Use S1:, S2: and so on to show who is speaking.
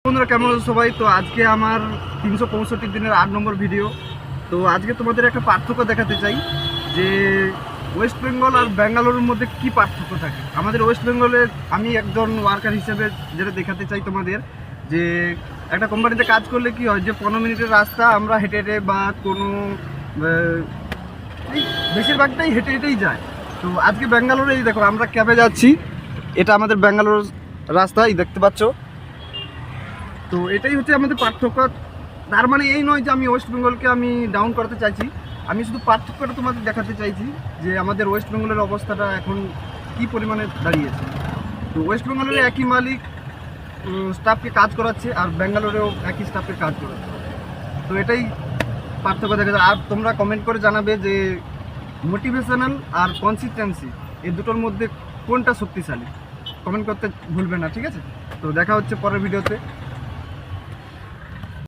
S1: বন্ধুরা কেমন আছো সবাই? তো আজকে আমার 365 দিনের 8 নম্বর ভিডিও। তো আজকে তোমাদের একটা পার্থক্য দেখাতে চাই যে ওয়েস্ট বেঙ্গল আর ব্যাঙ্গালোরের মধ্যে কি পার্থক্য থাকে। আমাদের ওয়েস্ট বেঙ্গলে আমি একজন ওয়ার্কার হিসেবে যেটা দেখাতে চাই তোমাদের, যে একটা কোম্পানিতে কাজ করলে কি হয়, যে 15 মিনিটের রাস্তা আমরা হেঁটে হেঁটে বা কোনো এই বেশিরভাগটাই হেঁটে হেঁটেই যায়। তো আজকে ব্যাঙ্গালোরে এই দেখো আমরা ক্যাবে যাচ্ছি, এটা আমাদের ব্যাঙ্গালোর রাস্তা, এই দেখতে পাচ্ছ। তো এটাই হচ্ছে আমাদের পার্থক্য। তার মানে এই নয় যে আমি ওয়েস্ট বেঙ্গলকে আমি ডাউন করতে চাইছি, আমি শুধু পার্থক্যটা তোমাদের দেখাতে চাইছি যে আমাদের ওয়েস্ট বেঙ্গলের অবস্থাটা এখন কী পরিমাণে দাঁড়িয়েছে। তো ওয়েস্ট বেঙ্গলের একই মালিক স্টাফকে কাজ করাচ্ছে, আর ব্যাঙ্গালোরেও একই স্টাফকে কাজ করাচ্ছে। তো এটাই পার্থক্য দেখা যায়। আর তোমরা কমেন্ট করে জানাবে যে মোটিভেশনাল আর কনসিস্টেন্সি এই দুটোর মধ্যে কোনটা শক্তিশালী, কমেন্ট করতে ভুলবে না, ঠিক আছে? তো দেখা হচ্ছে পরের ভিডিওতে।